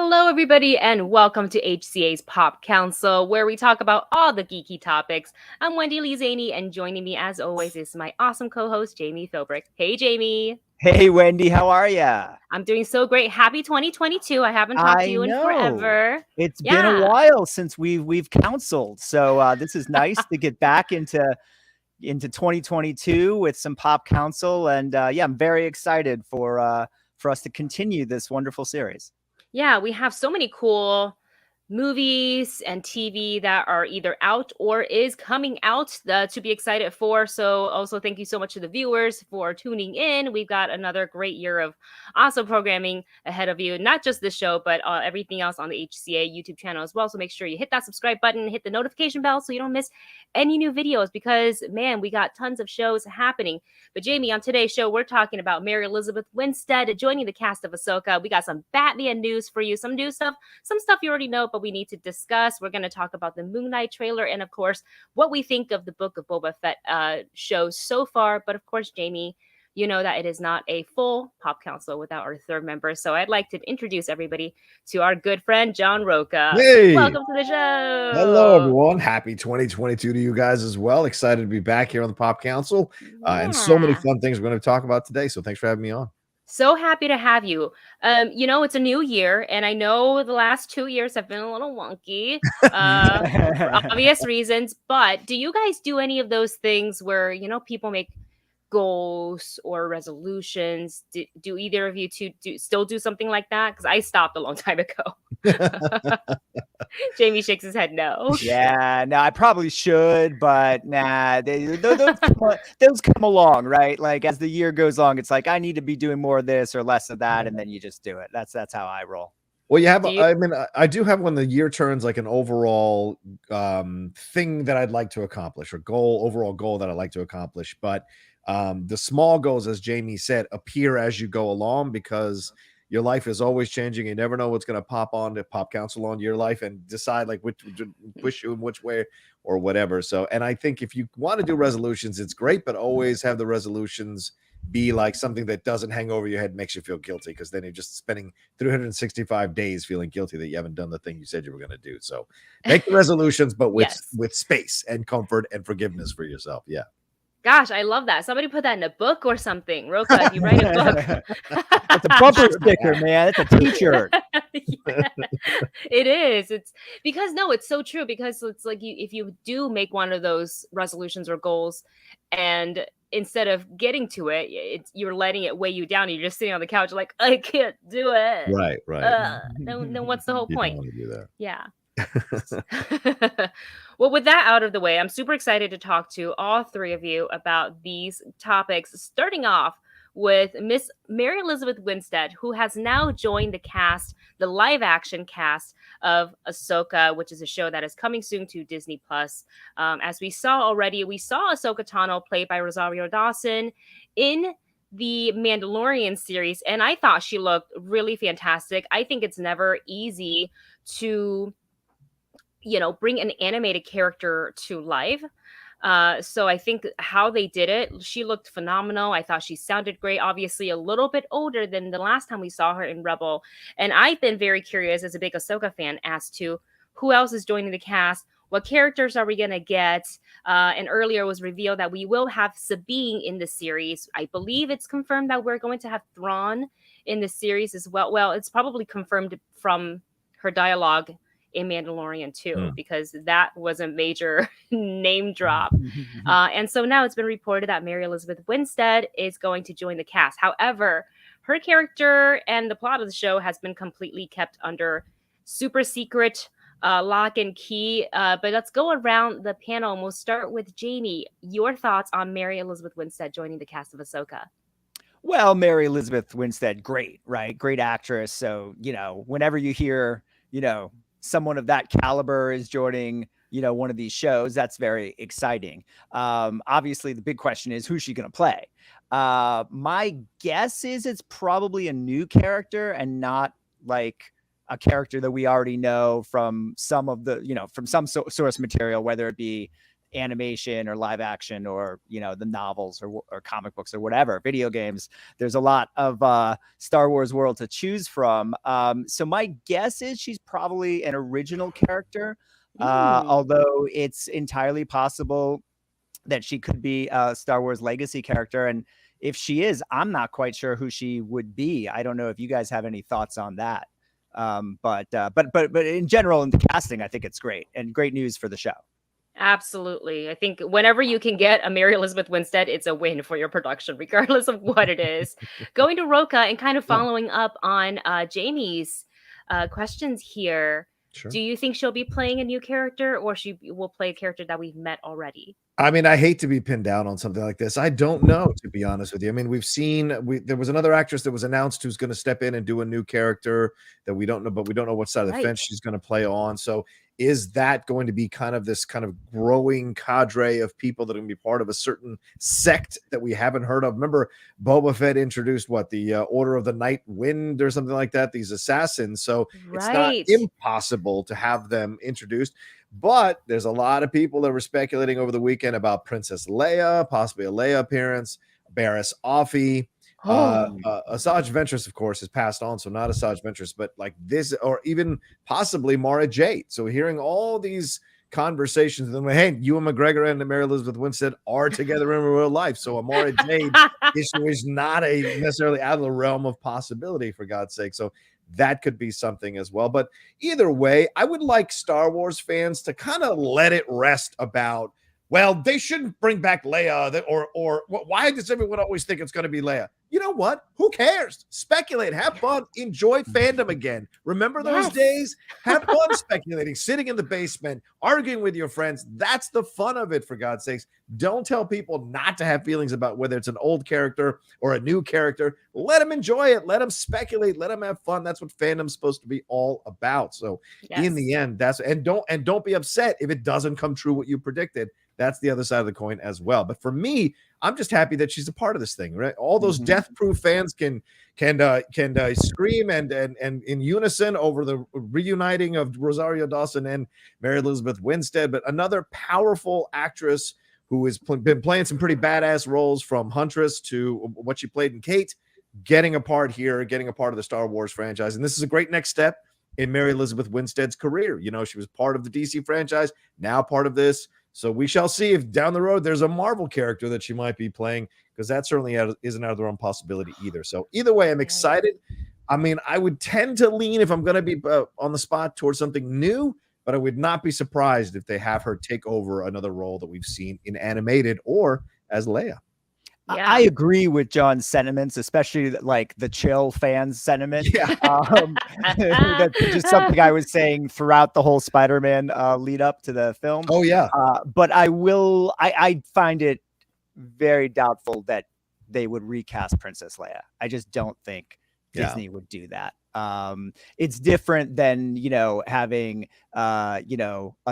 Hello, everybody, and welcome to HCA's Pop Council, where we talk about all the geeky topics. I'm Wendy Lee, Szany, and joining me, as always, is my awesome co-host, Jami Philbrick. Hey, Jami. Hey, Wendy, how are ya? I'm doing so great. Happy 2022. I haven't talked to I you in know. forever. It's been a Yeah. while since we've counseled. So this is nice to get back into 2022 with some pop counsel. And yeah, I'm very excited for us to continue this wonderful series. Yeah, we have so many cool movies and TV that are either out or is coming out to be excited for. So also thank you so much to the viewers for tuning in. We've got another great year of awesome programming ahead of you, not just this show, but everything else on the HCA YouTube channel as well. So make sure you hit that subscribe button, hit the notification bell so you don't miss any new videos because, man, we got tons of shows happening. But Jami, on today's show, we're talking about Mary Elizabeth Winstead joining the cast of Ahsoka. We got some Batman news for you, some new stuff, some stuff you already know, but we need to discuss. We're going to talk about the Moon Knight trailer and, of course, what we think of the Book of Boba Fett show so far. But, of course, Jami, you know that it is not a full pop council without our third member. So I'd like to introduce everybody to our good friend, John Rocha. Hey! Welcome to the show. Hello, everyone. Happy 2022 to you guys as well. Excited to be back here on the Pop Council. And so many fun things we're going to talk about today. So thanks for having me on. So happy to have you. It's a new year, and I know the last 2 years have been a little wonky for obvious reasons, but do you guys do any of those things where, people make goals or resolutions? Do either of you two still do something like that? Because I stopped a long time ago. Jami shakes his head no. Yeah, no, I probably should, but nah, those come along, right? Like as the year goes along, it's like I need to be doing more of this or less of that, and then you just do it. That's how I roll. Well, I do have when the year turns like an overall thing that I'd like to accomplish or overall goal that I'd like to accomplish. But the small goals, as Jami said, appear as you go along because your life is always changing. You never know what's going to pop on to pop council on your life and decide like which push you in which way or whatever. So, and I think if you want to do resolutions, it's great, but always have the resolutions be like something that doesn't hang over your head, makes you feel guilty, because then you're just spending 365 days feeling guilty that you haven't done the thing you said you were going to do. So make the resolutions, but with space and comfort and forgiveness for yourself. Yeah. Gosh, I love that. Somebody put that in a book or something. Rocha, if you write a book. It's a bumper sticker, man. It's a t-shirt. Yeah, it is. It's because it's so true, because it's like if you do make one of those resolutions or goals and instead of getting to it, you're letting it weigh you down and you're just sitting on the couch like, I can't do it. Right. Then what's the whole point? You don't want to do that. Yeah. Well, with that out of the way, I'm super excited to talk to all three of you about these topics, starting off with Miss Mary Elizabeth Winstead, who has now joined the live action cast of Ahsoka, which is a show that is coming soon to Disney Plus. As we saw Ahsoka Tano played by Rosario Dawson in the Mandalorian series, and I thought she looked really fantastic. I think it's never easy to bring an animated character to life. So I think how they did it, she looked phenomenal. I thought she sounded great, obviously a little bit older than the last time we saw her in Rebel. And I've been very curious as a big Ahsoka fan as to who else is joining the cast. What characters are we going to get? And earlier was revealed that we will have Sabine in the series. I believe it's confirmed that we're going to have Thrawn in the series as well. Well, it's probably confirmed from her dialogue in Mandalorian too, because that was a major name drop. And so now it's been reported that Mary Elizabeth Winstead is going to join the cast. However, her character and the plot of the show has been completely kept under super secret lock and key. But let's go around the panel and we'll start with Jami. Your thoughts on Mary Elizabeth Winstead joining the cast of Ahsoka? Well, Mary Elizabeth Winstead, great, right? Great actress. So, whenever you hear, someone of that caliber is joining, one of these shows, that's very exciting. Obviously, the big question is, who's she going to play? My guess is it's probably a new character and not like a character that we already know from some of the, from some source material, whether it be animation or live action or, you know, the novels or comic books or whatever, video games. There's a lot of Star Wars world to choose from. So my guess is she's probably an original character, although it's entirely possible that she could be a Star Wars legacy character. And if she is, I'm not quite sure who she would be. I don't know if you guys have any thoughts on that. But in general, in the casting, I think it's great and great news for the show. Absolutely. I think whenever you can get a Mary Elizabeth Winstead, it's a win for your production, regardless of what it is. Going to Rocha and kind of following up on Jami's questions here. Sure. Do you think she'll be playing a new character, or she will play a character that we've met already? I mean, I hate to be pinned down on something like this. I don't know, to be honest with you. I mean, there was another actress that was announced who's going to step in and do a new character that we don't know, but we don't know what side of the fence she's going to play on. So is that going to be kind of this kind of growing cadre of people that are going to be part of a certain sect that we haven't heard of? Remember, Boba Fett introduced the Order of the Night Wind or something like that, these assassins. So it's not impossible to have them introduced. But there's a lot of people that were speculating over the weekend about Princess Leia, possibly a Leia appearance, Barriss Offee. Asajj Ventress, of course, has passed on, so not Asajj Ventress, but like this, or even possibly Mara Jade. So hearing all these conversations, and then, hey, Ewan McGregor and Mary Elizabeth Winstead are together in real life. So a Mara Jade issue is not necessarily out of the realm of possibility, for God's sake. So that could be something as well. But either way, I would like Star Wars fans to kind of let it rest about, well, they shouldn't bring back Leia, or why does everyone always think it's going to be Leia? You know what? Who cares? Speculate, have fun, enjoy fandom again. Remember those days? Have fun speculating, sitting in the basement, arguing with your friends. That's the fun of it, for God's sakes. Don't tell people not to have feelings about whether it's an old character or a new character. Let them enjoy it. Let them speculate. Let them have fun. That's what fandom's supposed to be all about. So in the end, don't be upset if it doesn't come true what you predicted. That's the other side of the coin as well. But for me, I'm just happy that she's a part of this thing, right? All those death-proof fans can scream and in unison over the reuniting of Rosario Dawson and Mary Elizabeth Winstead. But another powerful actress who has been playing some pretty badass roles, from Huntress to what she played in Kate, getting a part here, getting a part of the Star Wars franchise. And this is a great next step in Mary Elizabeth Winstead's career. You know, she was part of the DC franchise, now part of this. So we shall see if down the road there's a Marvel character that she might be playing, because that certainly isn't out of the realm possibility either. So either way, I'm excited. I mean, I would tend to lean, if I'm going to be on the spot, towards something new, but I would not be surprised if they have her take over another role that we've seen in animated or as Leia. Yeah. I agree with John's sentiments, especially like the chill fans sentiment. Yeah. That's just something I was saying throughout the whole Spider-Man lead up to the film. Oh, yeah. But I find it very doubtful that they would recast Princess Leia. I just don't think Disney would do that. It's different than, having, a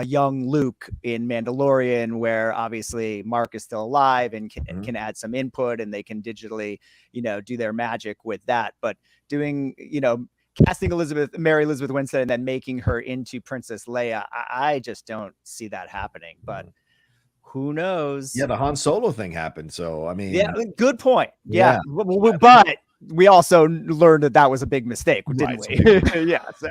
young Luke in Mandalorian, where obviously Mark is still alive and can add some input, and they can digitally, do their magic with that. But doing, casting Mary Elizabeth Winstead and then making her into Princess Leia, I just don't see that happening. But who knows? Yeah, the Han Solo thing happened. So, I mean, good point. Yeah. But we also learned that was a big mistake, didn't we? Yeah. So.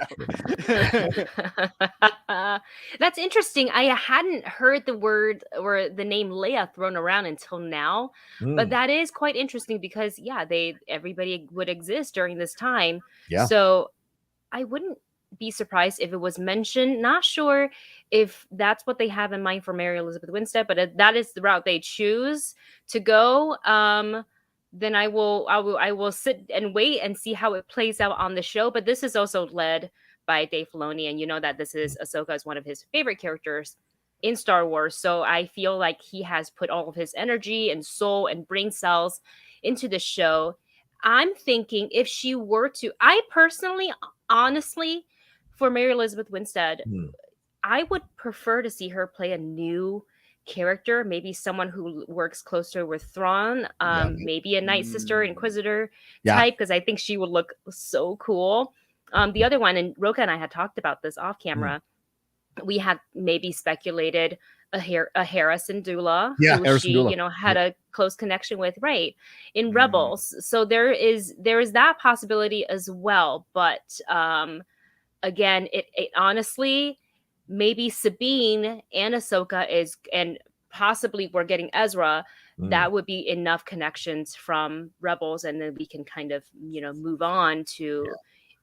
That's interesting. I hadn't heard the word or the name Leia thrown around until now, but that is quite interesting because everybody would exist during this time. Yeah. So I wouldn't be surprised if it was mentioned. Not sure if that's what they have in mind for Mary Elizabeth Winstead, but if that is the route they choose to go. Then I will sit and wait and see how it plays out on the show. But this is also led by Dave Filoni, and you know that this is Ahsoka is one of his favorite characters in Star Wars. So I feel like he has put all of his energy and soul and brain cells into the show. I'm thinking if she were to, I personally, honestly, for Mary Elizabeth Winstead, I would prefer to see her play a new character, maybe someone who works closer with Thrawn, maybe a Night Sister, Inquisitor type, because I think she would look so cool. The other one, and Rocha and I had talked about this off camera, we had maybe speculated a Hera Syndulla, Yeah, who Hera she, Syndulla. you know, had a close connection with, right, in Mm. Rebels. So there is that possibility as well. But again, it honestly, maybe Sabine and Ahsoka is, and possibly we're getting Ezra. That would be enough connections from Rebels, and then we can kind of, you know, move on to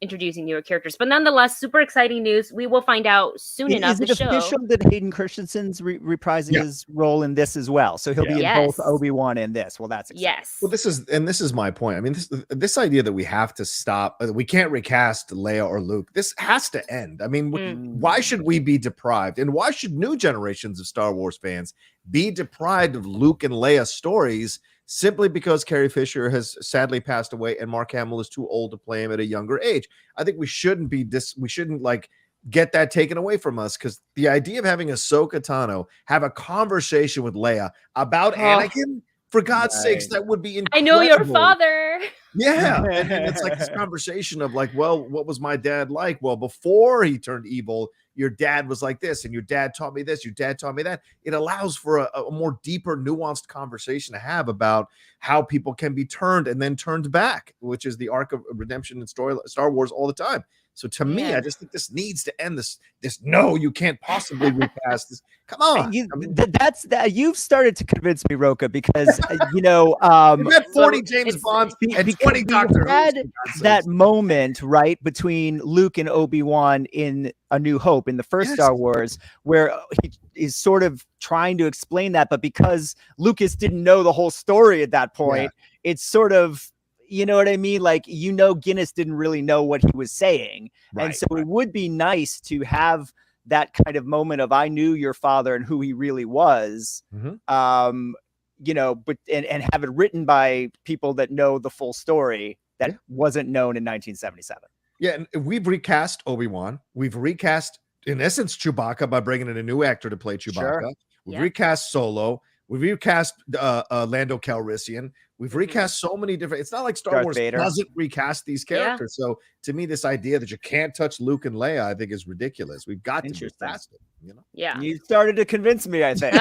introducing newer characters. But nonetheless, super exciting news. We will find out soon enough. Is The it show. official that Hayden Christensen's reprising his role in this as well? So he'll be in both Yes. Obi-Wan and this. Well, that's exciting. Yes. Well, this is my point. I mean, this idea that we have to stop, we can't recast Leia or Luke. This has to end. I mean, why should we be deprived, and why should new generations of Star Wars fans be deprived of Luke and Leia stories simply because Carrie Fisher has sadly passed away and Mark Hamill is too old to play him at a younger age? I think we shouldn't like get that taken away from us, because the idea of having Ahsoka Tano have a conversation with Leia about Anakin, for God's sakes, that would be incredible. I know your father. Yeah. And it's like this conversation of like, well, what was my dad like? Well, before he turned evil, your dad was like this, and your dad taught me this, your dad taught me that. It allows for a more deeper, nuanced conversation to have about how people can be turned and then turned back, which is the arc of redemption in Star Wars all the time. So to me, I just think this needs to end. This no, you can't possibly recast this. Come on. That's that. You've started to convince me, Rocha, because you know, we've had 40 James Bonds and 20 Doctor Who's. That moment right between Luke and Obi-Wan in A New Hope, in the first Star Wars, where he is sort of trying to explain that, but because Lucas didn't know the whole story at that point, it's sort of, you know what I mean? Like, you know, Guinness didn't really know what he was saying. And so it would be nice to have that kind of moment of, I knew your father and who he really was, you know, but, and have it written by people that know the full story that wasn't known in 1977. Yeah. And we've recast Obi-Wan. We've recast, in essence, Chewbacca by bringing in a new actor to play Chewbacca. We've recast Solo. We've recast Lando Calrissian. We've recast so many different. It's not like Star Wars doesn't recast these characters. So to me, this idea that you can't touch Luke and Leia, I think, is ridiculous. We've got to recast it. You know? Yeah. You started to convince me, I think.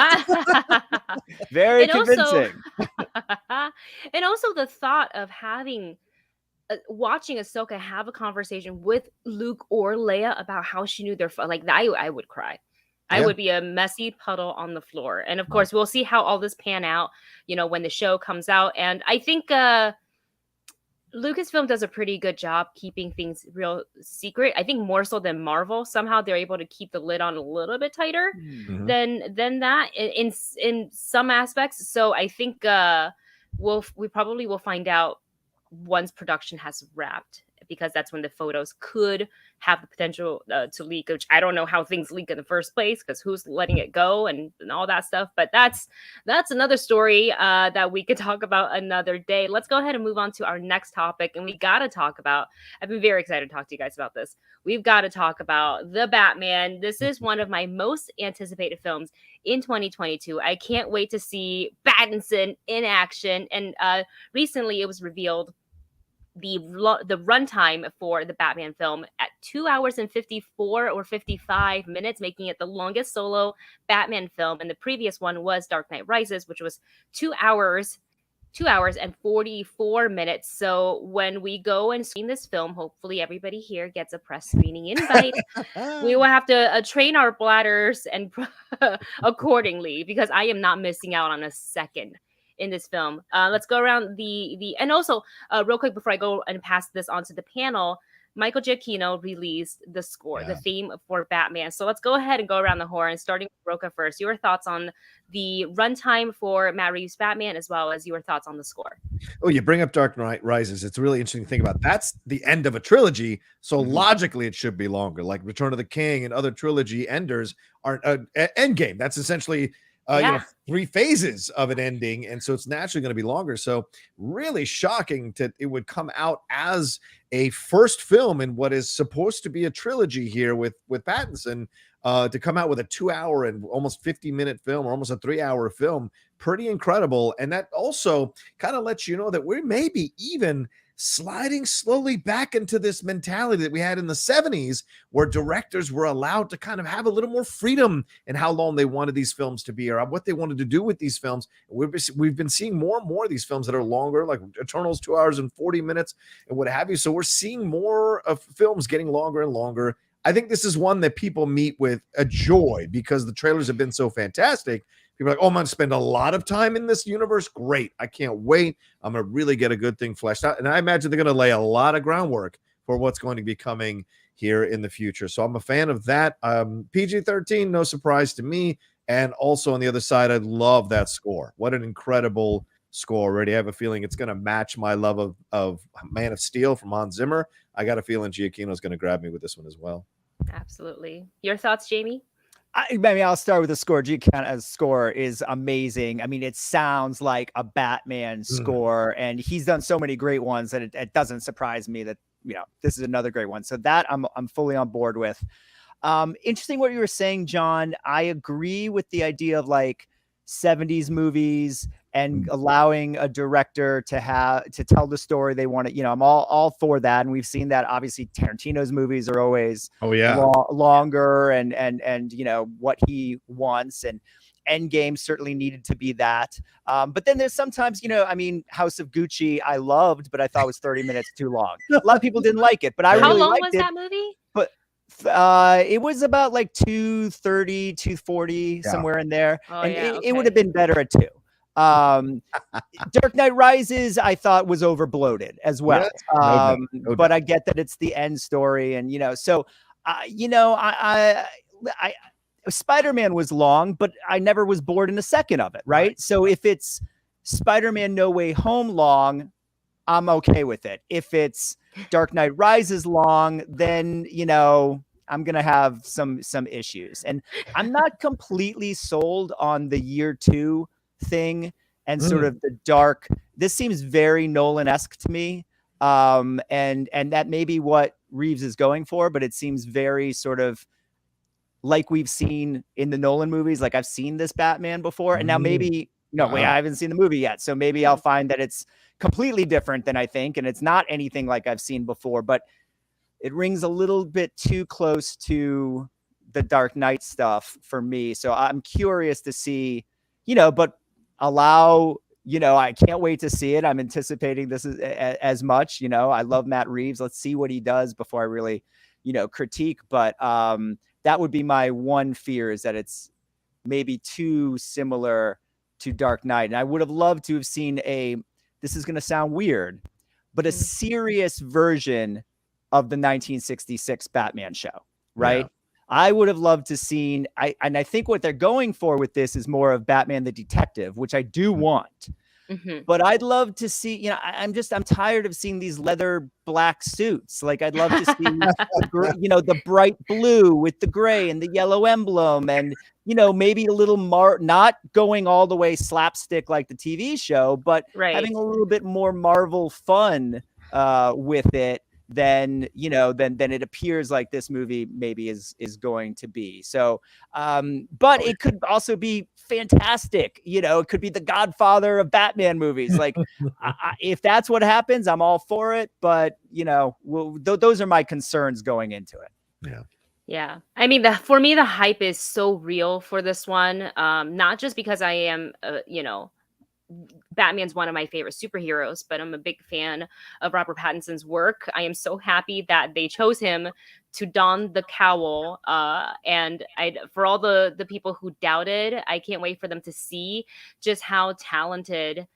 Very convincing. And also the thought of having watching Ahsoka have a conversation with Luke or Leia about how she knew their like I would cry. I would be a messy puddle on the floor. And of course, we'll see how all this pan out, you know, when the show comes out. And I think Lucasfilm does a pretty good job keeping things real secret. I think more so than Marvel. Somehow they're able to keep the lid on a little bit tighter than that in some aspects. So I think we probably will find out once production has wrapped, because that's when the photos could have the potential to leak, which I don't know how things leak in the first place, because who's letting it go and all that stuff. But that's another story that we could talk about another day. Let's go ahead and move on to our next topic. And we got to talk about, I've been very excited to talk to you guys about this. We've got to talk about The Batman. This is one of my most anticipated films in 2022. I can't wait to see Pattinson in action. And recently it was revealed the runtime for the Batman film at 2 hours and 54 or 55 minutes, making it the longest solo Batman film. And the previous one was Dark Knight Rises, which was 2 hours and 44 minutes. So when we go and screen this film, hopefully everybody here gets a press screening invite. We will have to train our bladders and accordingly, because I am not missing out on a second in this film. Let's go around and also real quick before I go and pass this on to the panel, Michael Giacchino released the score, the theme for Batman. So let's go ahead and go around the horn, starting with Rocha first. Your thoughts on the runtime for Matt Reeves' Batman, as well as your thoughts on the score. Oh, you bring up Dark Knight Rises. It's a really interesting thing about that's the end of a trilogy. So logically, it should be longer. Like Return of the King and other trilogy enders aren't Endgame. That's essentially you know, 3 phases of an ending, and so it's naturally going to be longer. So really shocking that it would come out as a first film in what is supposed to be a trilogy here with Pattinson, to come out with a 2 hour and almost 50-minute film, or almost a 3 hour film. Pretty incredible. And that also kind of lets you know that we may be even sliding slowly back into this mentality that we had in the 70s, where directors were allowed to kind of have a little more freedom in how long they wanted these films to be, or what they wanted to do with these films. We've been seeing more and more of these films that are longer, like Eternals, 2 hours and 40 minutes and what have you. So we're seeing more of films getting longer and longer. I think this is one that people meet with a joy because the trailers have been so fantastic. People are like, oh, I'm going to spend a lot of time in this universe. Great. I can't wait. I'm going to really get a good thing fleshed out. And I imagine they're going to lay a lot of groundwork for what's going to be coming here in the future. So I'm a fan of that. PG-13, no surprise to me. And also on the other side, I love that score. What an incredible score already. I have a feeling it's going to match my love of Man of Steel from Hans Zimmer. I got a feeling Giacchino's going to grab me with this one as well. Absolutely. Your thoughts, Jami? I mean, I'll start with the score. Giacchino's score is amazing. I mean, it sounds like a Batman score, and he's done so many great ones that it doesn't surprise me that, you know, this is another great one. So that I'm fully on board with. Interesting what you were saying, John. I agree with the idea of like 70s movies and allowing a director to tell the story they want to, you know, I'm all for that. And we've seen that. Obviously Tarantino's movies are always longer and, you know, what he wants, and Endgame certainly needed to be that. But then there's sometimes, you know, I mean, House of Gucci, I loved, but I thought was 30 minutes too long. A lot of people didn't like it, but I really liked it. How long was that movie? But it was about like 230, 240, somewhere in there. It would have been better at 2. Dark Knight Rises, I thought was over bloated as well. But I get that it's the end story, and you know, so you know, I Spider-Man was long, but I never was bored in a second of it, right? So if it's Spider-Man No Way Home long, I'm okay with it. If it's Dark Knight Rises long, then, you know, I'm going to have some issues. And I'm not completely sold on the year 2 thing and sort of the dark. This seems very Nolan-esque to me. And that may be what Reeves is going for, but it seems very sort of like we've seen in the Nolan movies. Like I've seen this Batman before, and now maybe, I haven't seen the movie yet. So maybe I'll find that it's completely different than I think, and it's not anything like I've seen before, but it rings a little bit too close to the Dark Knight stuff for me. So I'm curious to see, you know, but allow, you know, I can't wait to see it. I'm anticipating this as much, you know, I love Matt Reeves. Let's see what he does before I really, you know, critique. But that would be my one fear, is that it's maybe too similar to Dark Knight. And I would have loved to have seen this is going to sound weird, but a serious version of the 1966 Batman show, right? Yeah. I would have loved to seen, and I think what they're going for with this is more of Batman the detective, which I do want. But I'd love to see, you know, I'm tired of seeing these leather black suits. Like I'd love to see, you know, the bright blue with the gray and the yellow emblem, and, you know, maybe a little not going all the way slapstick like the TV show, but having a little bit more Marvel fun with it than, you know, than it appears like this movie maybe is going to be. So, but it could also be fantastic. You know, it could be the Godfather of Batman movies. Like, if that's what happens, I'm all for it. But, you know, those are my concerns going into it. Yeah. Yeah. I mean, for me, the hype is so real for this one. Not just because I am, you know, Batman's one of my favorite superheroes, but I'm a big fan of Robert Pattinson's work. I am so happy that they chose him to don the cowl. And for all the people who doubted, I can't wait for them to see just how talented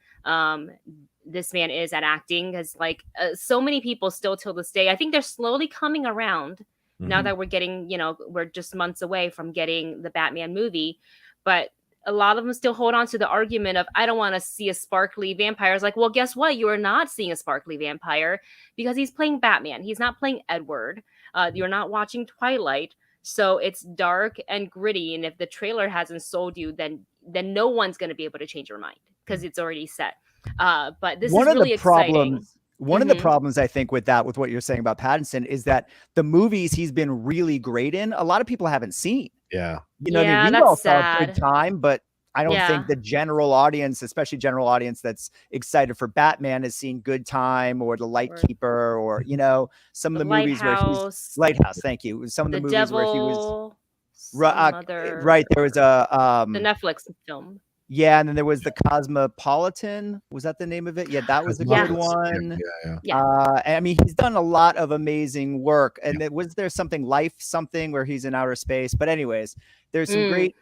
this man is at acting. Because like so many people still till this day, I think they're slowly coming around now that we're getting, you know, we're just months away from getting the Batman movie. But a lot of them still hold on to the argument of, I don't want to see a sparkly vampire. It's like, well, guess what? You are not seeing a sparkly vampire because he's playing Batman. He's not playing Edward. You're not watching Twilight. So it's dark and gritty. And if the trailer hasn't sold you, then no one's going to be able to change your mind because it's already set. But this is really exciting. One of the problems, I think, with what you're saying about Pattinson is that the movies he's been really great in, a lot of people haven't seen. Yeah. You know, I mean, we all saw Big Time, but I don't Yeah. think the general audience, especially general audience that's excited for Batman, has seen Good Time or The Lightkeeper or, you know, some of the movies where he's Lighthouse. Thank you. Some of the The movies where he was Devil, some other right. There was the Netflix film. yeah, and then there was the Cosmopolitan. Was that the name of it? Yeah, that was a good one. Yeah. I mean, he's done a lot of amazing work. And was there something Life something where he's in outer space? But anyways, there's some great.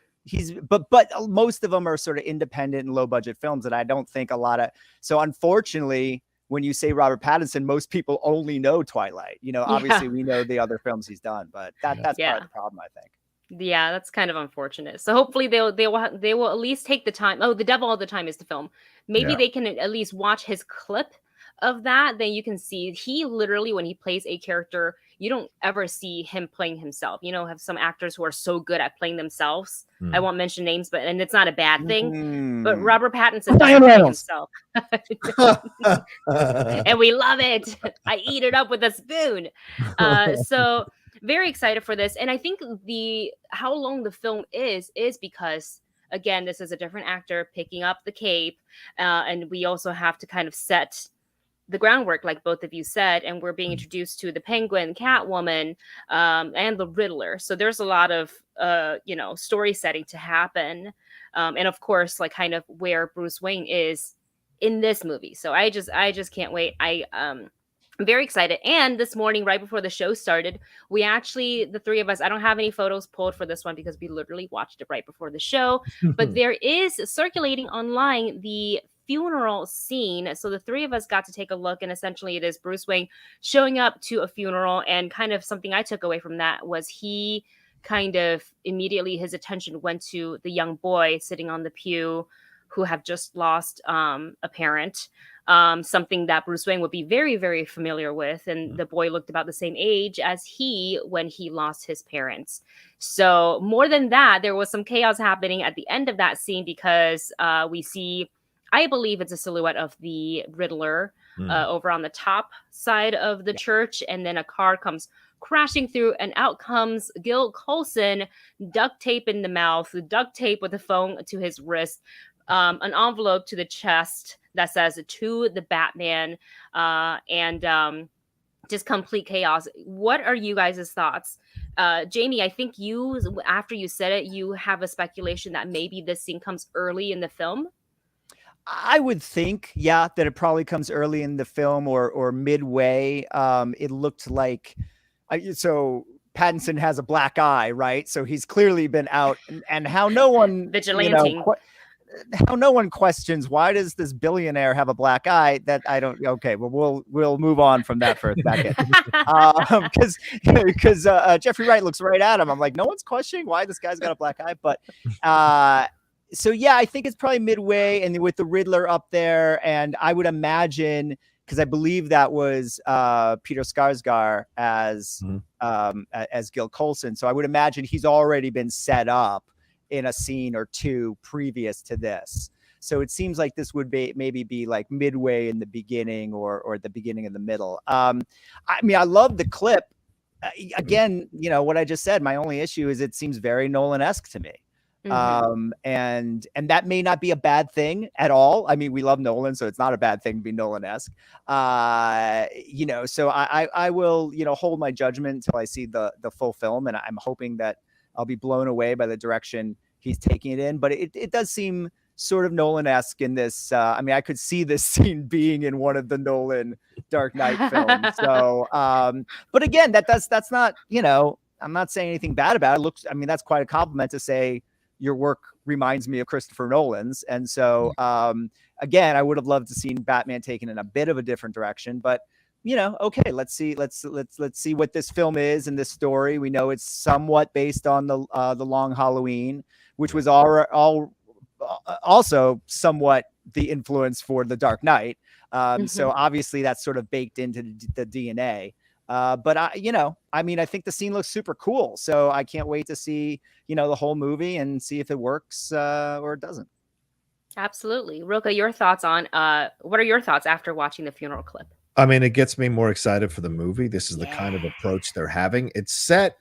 But most of them are sort of independent and low budget films that I don't think a lot of. So unfortunately, when you say Robert Pattinson, most people only know Twilight. You know, obviously we know the other films he's done, but that's part of the problem, I think. Yeah, that's kind of unfortunate. So hopefully they will at least take the time. Oh, The Devil All the Time is the film. Maybe they can at least watch his clip of that. Then you can see he literally, when he plays a character, you don't ever see him playing himself. You know, have some actors who are so good at playing themselves. I won't mention names, and it's not a bad thing. But Robert Pattinson doesn't play himself. And we love it. I eat it up with a spoon. So very excited for this. And I think how long the film is because, again, this is a different actor picking up the cape. And we also have to kind of set the groundwork, like both of you said, and we're being introduced to the Penguin, Catwoman, and the Riddler. So there's a lot of, story setting to happen. And of course, like kind of where Bruce Wayne is in this movie. So I just can't wait. I'm very excited. And this morning, right before the show started, we actually, the three of us, I don't have any photos pulled for this one because we literally watched it right before the show, but there is circulating online the funeral scene. So the three of us got to take a look, and essentially it is Bruce Wayne showing up to a funeral. And kind of something I took away from that was he kind of immediately, his attention went to the young boy sitting on the pew who have just lost a parent. Something that Bruce Wayne would be very, very familiar with. And the boy looked about the same age as when he lost his parents. So more than that, there was some chaos happening at the end of that scene because we see, I believe it's a silhouette of the Riddler over on the top side of the church. And then a car comes crashing through, and out comes Gil Coulson, duct tape in the mouth, duct tape with a phone to his wrist, an envelope to the chest that says "To the Batman," and just complete chaos. What are you guys' thoughts? Jami, I think after you said it, you have a speculation that maybe this scene comes early in the film. I would think, that it probably comes early in the film or midway. It looked like, so Pattinson has a black eye, right? So he's clearly been out, and how no one vigilante. How no one questions why does this billionaire have a black eye? That I don't. Okay, well we'll move on from that for a second, because Jeffrey Wright looks right at him. I'm like, no one's questioning why this guy's got a black eye, but so yeah, I think it's probably midway, and with the Riddler up there, and I would imagine, because I believe that was Peter Skarsgård as Gil Coulson, so I would imagine he's already been set up in a scene or two previous to this. So it seems like this would be like midway in the beginning or at the beginning of the middle. I mean, I love the clip. Again, what I just said, my only issue is it seems very Nolan-esque to me. And that may not be a bad thing at all. I mean, we love Nolan, so it's not a bad thing to be Nolan-esque. So I will, hold my judgment until I see the full film, and I'm hoping that I'll be blown away by the direction he's taking it in. But it does seem sort of Nolan-esque in this. I mean, I could see this scene being in one of the Nolan Dark Knight films. So, but again, that's not, I'm not saying anything bad about it. That's quite a compliment to say your work reminds me of Christopher Nolan's. And so, again, I would have loved to see Batman taken in a bit of a different direction, but okay, let's see what this film is and this story. We know it's somewhat based on the Long Halloween, which was also somewhat the influence for the Dark Knight. So obviously that's sort of baked into the DNA. But I think the scene looks super cool. So I can't wait to see, the whole movie and see if it works or it doesn't. Absolutely. Rocha, your thoughts on what are your thoughts after watching the funeral clip? I mean, it gets me more excited for the movie. This is the kind of approach they're having. It's set,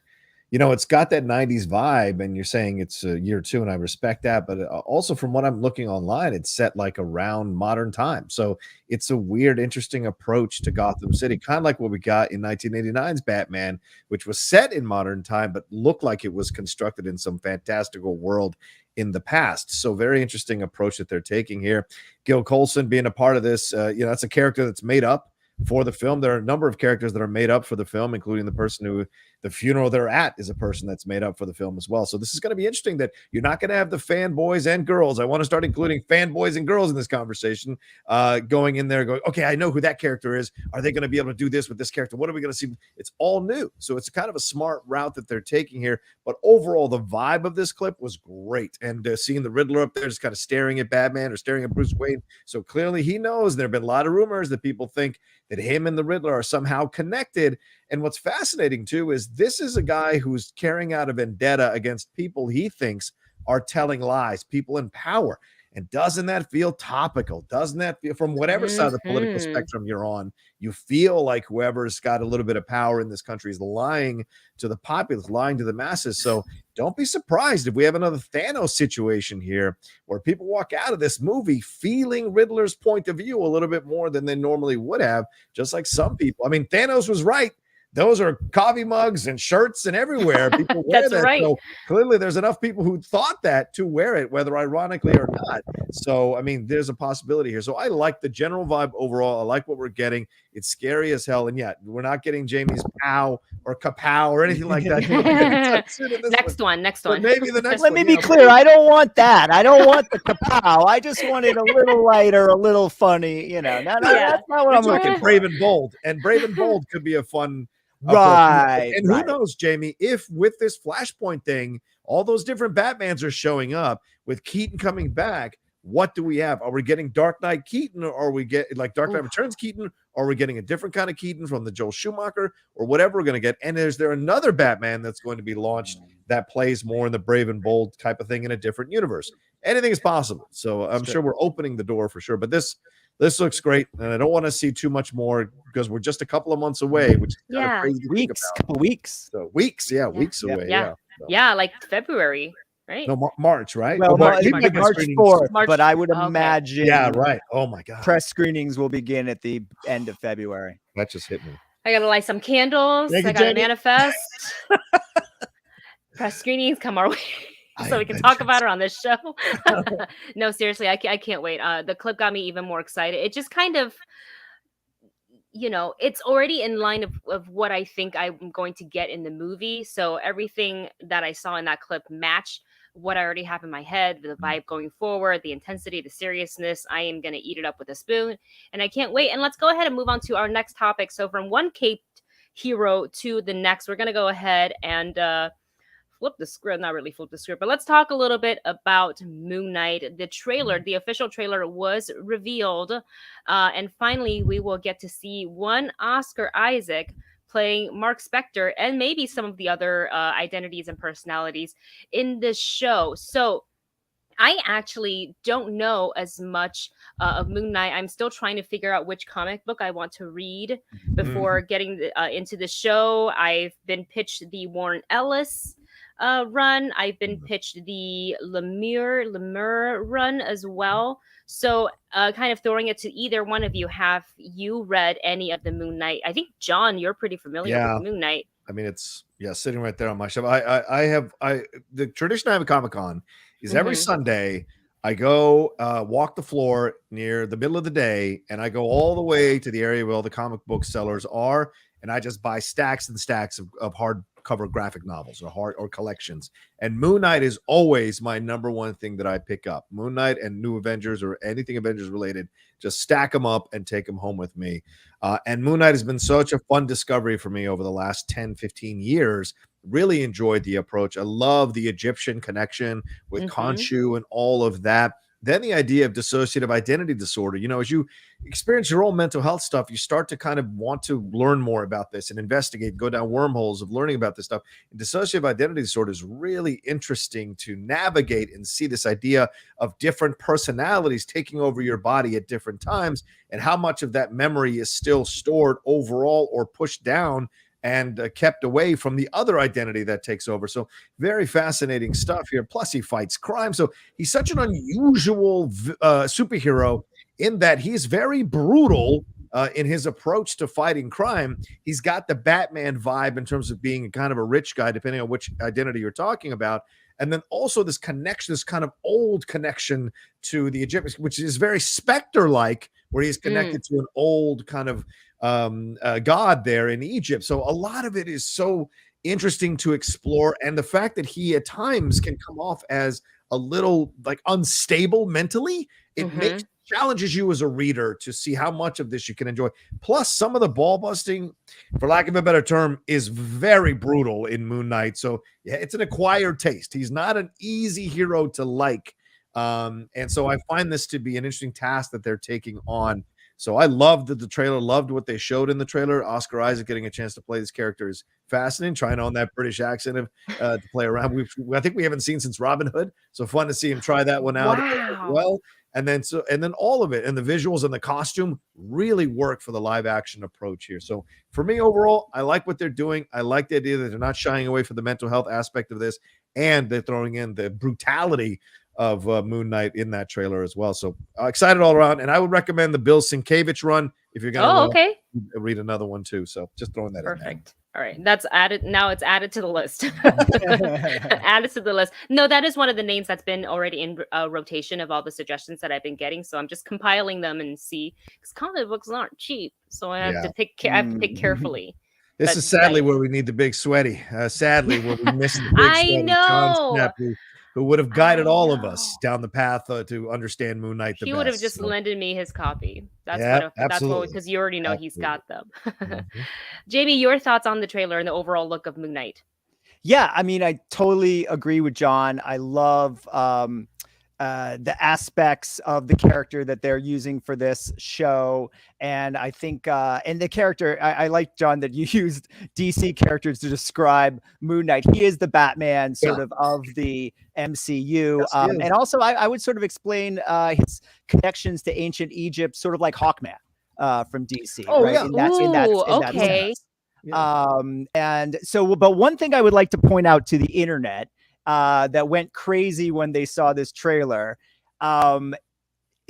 You know, it's got that 90s vibe, and you're saying it's year 2, and I respect that. But also, from what I'm looking online, it's set like around modern time. So it's a weird, interesting approach to Gotham City, kind of like what we got in 1989's Batman, which was set in modern time, but looked like it was constructed in some fantastical world in the past. So very interesting approach that they're taking here. Gil Colson being a part of this, that's a character that's made up for the film. There are a number of characters that are made up for the film, including the person who the funeral they're at is a person that's made up for the film as well. So this is going to be interesting that you're not going to have the fanboys and girls. I want to start including fanboys and girls in this conversation, going in there going, okay, I know who that character is. Are they going to be able to do this with this character? What are we going to see? It's all new. So it's kind of a smart route that they're taking here. But overall, the vibe of this clip was great. And seeing the Riddler up there just kind of staring at Batman or staring at Bruce Wayne. So clearly he knows. There have been a lot of rumors that people think that him and the Riddler are somehow connected. And what's fascinating too is this is a guy who's carrying out a vendetta against people he thinks are telling lies, people in power. And doesn't that feel topical? Doesn't that feel, from whatever side of the political spectrum you're on, you feel like whoever's got a little bit of power in this country is lying to the populace, lying to the masses. So don't be surprised if we have another Thanos situation here where people walk out of this movie feeling Riddler's point of view a little bit more than they normally would have, just like some people. I mean, Thanos was right. Those are coffee mugs and shirts and everywhere. People wear that. Right. So clearly there's enough people who thought that to wear it, whether ironically or not. So, I mean, there's a possibility here. So I like the general vibe overall. I like what we're getting. It's scary as hell. And yet we're not getting Jamie's pow or kapow or anything like that. Next one. Maybe the next Let me be clear. I don't want that. I don't want the kapow. I just want it a little lighter, a little funny, that's not what I'm looking for. Brave and Bold. And Brave and Bold could be a fun. Right. And who knows, Jamie, if with this Flashpoint thing, all those different Batmans are showing up with Keaton coming back, what do we have? Are we getting Dark Knight Keaton, or are we get like Dark Knight Returns Keaton? Or are we getting a different kind of Keaton from the Joel Schumacher, or whatever we're going to get? And is there another Batman that's going to be launched that plays more in the Brave and Bold type of thing in a different universe? Anything is possible. So I'm sure we're opening the door for sure. But this looks great, and I don't want to see too much more because we're just a couple of months away, which is kind of crazy to think about. Couple weeks. So weeks away. Yeah, like February, right? No, March, right? Well, March 4th, but I would imagine. Yeah, right. Oh my God. Press screenings will begin at the end of February. That just hit me. I gotta light some candles. I gotta manifest. Press screenings come our way. So we can talk about it on this show. No, seriously, I can't wait. The clip got me even more excited. It just kind of, it's already in line of what I think I'm going to get in the movie. So everything that I saw in that clip matched what I already have in my head, the vibe going forward, the intensity, the seriousness. I am going to eat it up with a spoon, and I can't wait. And let's go ahead and move on to our next topic. So from one caped hero to the next, we're going to go ahead and flip the script, not really flip the script, but let's talk a little bit about Moon Knight. The trailer, the official trailer was revealed. And finally, we will get to see one Oscar Isaac playing Mark Spector and maybe some of the other identities and personalities in this show. So I actually don't know as much of Moon Knight. I'm still trying to figure out which comic book I want to read before getting into the show. I've been pitched the Warren Ellis run. I've been pitched the Lemire run as well. So kind of throwing it to either one of you. Have you read any of the Moon Knight? I think, John, you're pretty familiar with Moon Knight. I mean, it's sitting right there on my shelf. The tradition I have at Comic-Con is every Sunday I go walk the floor near the middle of the day, and I go all the way to the area where all the comic book sellers are, and I just buy stacks and stacks of hardcover graphic novels or collections. And Moon Knight is always my number one thing that I pick up. Moon Knight and New Avengers or anything Avengers related, just stack them up and take them home with me. And Moon Knight has been such a fun discovery for me over the last 10, 15 years. Really enjoyed the approach. I love the Egyptian connection with Khonshu and all of that. Then the idea of dissociative identity disorder. As you experience your own mental health stuff, you start to kind of want to learn more about this and investigate, go down wormholes of learning about this stuff. And dissociative identity disorder is really interesting to navigate and see this idea of different personalities taking over your body at different times and how much of that memory is still stored overall or pushed down and kept away from the other identity that takes over. So very fascinating stuff here. Plus he fights crime. So he's such an unusual superhero in that he's very brutal in his approach to fighting crime. He's got the Batman vibe in terms of being kind of a rich guy, depending on which identity you're talking about. And then also this connection, this kind of old connection to the Egyptians, which is very Spectre-like, where he's connected to an old kind of god there in Egypt. So a lot of it is so interesting to explore. And the fact that he at times can come off as a little like unstable mentally, it makes challenges you as a reader to see how much of this you can enjoy. Plus, some of the ball busting, for lack of a better term, is very brutal in Moon Knight. So yeah, it's an acquired taste. He's not an easy hero to like. And so I find this to be an interesting task that they're taking on. So I loved the trailer, loved what they showed in the trailer. Oscar Isaac getting a chance to play this character is fascinating, trying on that British accent to play around. I think we haven't seen since Robin Hood. So fun to see him try that one out as well. And then all of it and the visuals and the costume really work for the live action approach here. So for me overall, I like what they're doing. I like the idea that they're not shying away from the mental health aspect of this, and they're throwing in the brutality of Moon Knight in that trailer as well. So excited all around. And I would recommend the Bill Sienkiewicz run if you're going to read another one too. So just throwing that in there. All right, that's added. Now it's added to the list. Added to the list. No, that is one of the names that's been already in rotation of all the suggestions that I've been getting. So I'm just compiling them and see, because comic books aren't cheap, so I have to pick. I have to pick carefully. This is sadly where we need the big sweaty. Sadly, where we miss the big sweaty John Snap, who would have guided all of us down the path to understand Moon Knight the best. He would have just lended me his copy. That's what, because you already know he's got them. Jami, your thoughts on the trailer and the overall look of Moon Knight? Yeah, I mean, I totally agree with John. I love the aspects of the character that they're using for this show. And I think, and the character, I like, John, that you used DC characters to describe Moon Knight. He is the Batman sort of the MCU. Yes, and also I would sort of explain his connections to ancient Egypt, sort of like Hawkman from DC. Oh, right? Yeah. In that sense. Yeah. And so, but one thing I would like to point out to the internet that went crazy when they saw this trailer,